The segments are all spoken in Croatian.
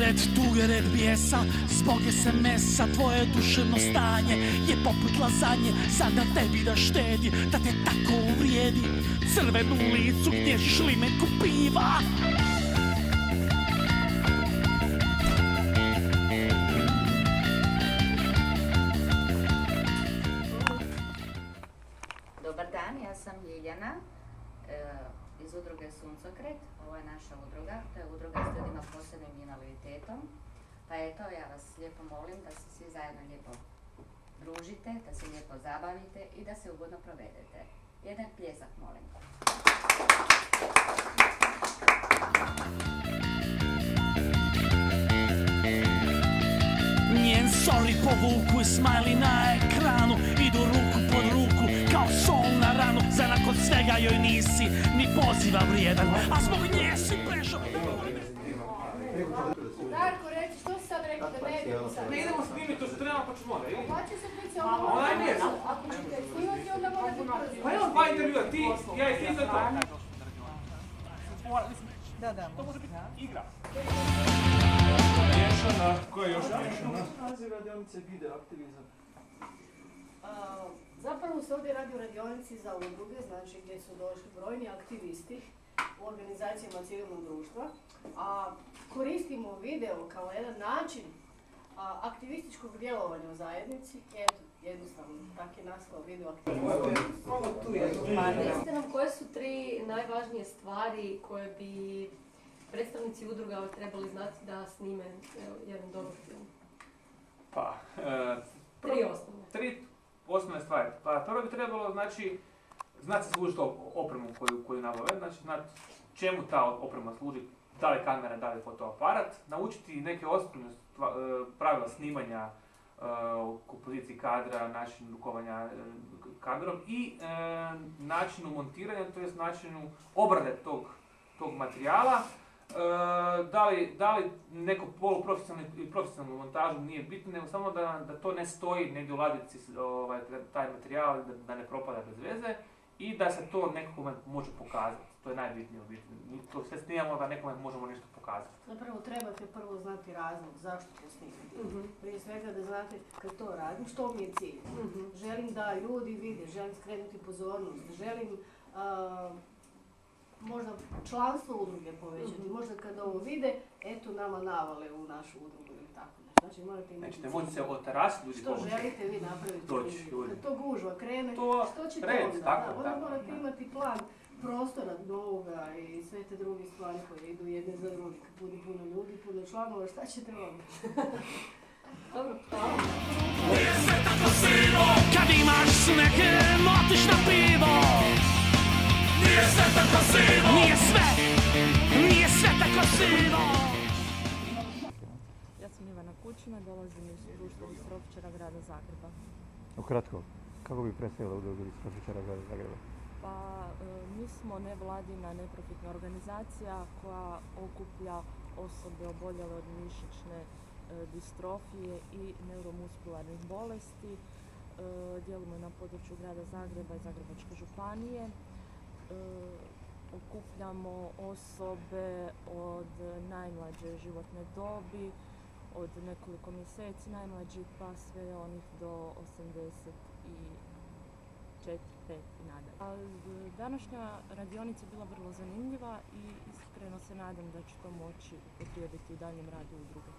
red tuge, red bijesa, zbog SMS-a tvoje duševno stanje je poput lazanje, sad na tebi da štedi, da te tako uvrijedi. Crvenu licu gnježiš limenku piva. Dobar dan, ja sam Ljiljana iz udruge Suncokret. Ovo je naša udruga, to je udruga s ljudima s posebnim invaliditetom. Pa eto, ja vas lijepo molim da se svi zajedno lijepo družite, da se lijepo zabavite i da se ugodno provedete. Jedan pljesak, molim. Njen sorry povuku i smiley na ekranu, idu ruku pod ruku kao sol na ranu. Za nakon svega joj nisi ni poziva vrijedan, a zbog nje si prešao. Darko, reći, što si sad rekao da ne idemo sad? Ne idemo snimiti, to se trebamo početi onda, ili? Pa će se prići ovo. Ona je mjesto. Ako ćete snimati, onda mora biti brzo. Pa imamo dva intervjua, ti, ja i ti za to. Da. To može biti igra. Miješana, ko je još miješana? Naziv radionice video aktivizam. Zapravo se ovdje radi o radionici za udruge, znači gdje su došli brojni aktivisti u organizacijama civilnog društva, a koristimo video kao jedan način aktivističkog djelovanja u zajednici. Eto, jednostavno, tak je nastao video aktivizam. Recite nam koje su tri najvažnije stvari koje bi predstavnici udruga trebali znati da snime jedan dobar film? Pa, Tri osnovne. Tri osnovne stvari. Pa prvo bi trebalo, znači, znati se služiti opremu koju nabave, znači znati čemu ta oprema služi, da li kamera, da li fotoaparat, naučiti neke osnovne pravila snimanja, kompoziciji kadra, načinu rukovanja kadrom i načinu montiranja, to jest načinu obrade tog materijala. Da li neko poluprofesionalnu ili profesionalnu montažu nije bitno, nego samo da to ne stoji negdje u ladici taj materijal, da ne propada bez veze i da se to nekome može pokazati. To je najbitnije u biti. Mi to sve snimamo da nekome možemo nešto pokazati. Zapravo trebate prvo znati razlog zašto to snimate. Prije svega da znate kad to radim, što mi je cilj. Želim da ljudi vide, želim skrenuti pozornost, želim možda članstvo udruge povećati, možda kada ovo vide, eto nama navale u našu udrugu ili tako nešto. Znači morate imati Nećete moći se od terasi ljudi što pomoći. želite vi napraviti. Doći ljudi. Kad to gužva krene, To što ćete red, onda? tako, Onda tako, morate da. imati plan prostora novoga i sve te druge stvari koje idu jedne za druge. Kad bude puno ljudi, puno članova, šta ćete onda? Dobro, hvala. Nije sve tako sivo kad imaš s nekim otiš na pivo. Nije sve tako sivo. Nije sve tako sivo. Ja sam Ivana Kućina, dolazim iz društva distrofičara grada Zagreba. Ukratko, kako bi predstavila udrugu distrofičara grada Zagreba? Pa mi smo nevladina neprofitna organizacija koja okuplja osobe oboljele od mišićne distrofije i neuromuskularnih bolesti. Djelujemo na području grada Zagreba i Zagrebačke županije. Okupljamo osobe od najmlađe životne dobi, od nekoliko mjeseci najmlađih pa sve onih do 84, 5 i nadalje. Današnja radionica je bila vrlo zanimljiva i iskreno se nadam da će to moći upotrijebiti u daljem radu udruge.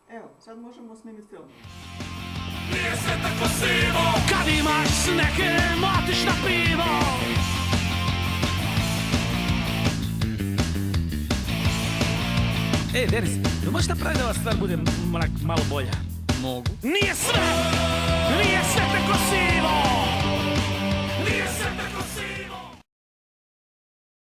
Evo, sad možemo snimiti film. Nije sve tako sivo kad imaš s nekim otiš na pivo. Ej, Denis, možeš napraviti da ova stvar bude malo bolja? Mogu. Nije sve tako sivo.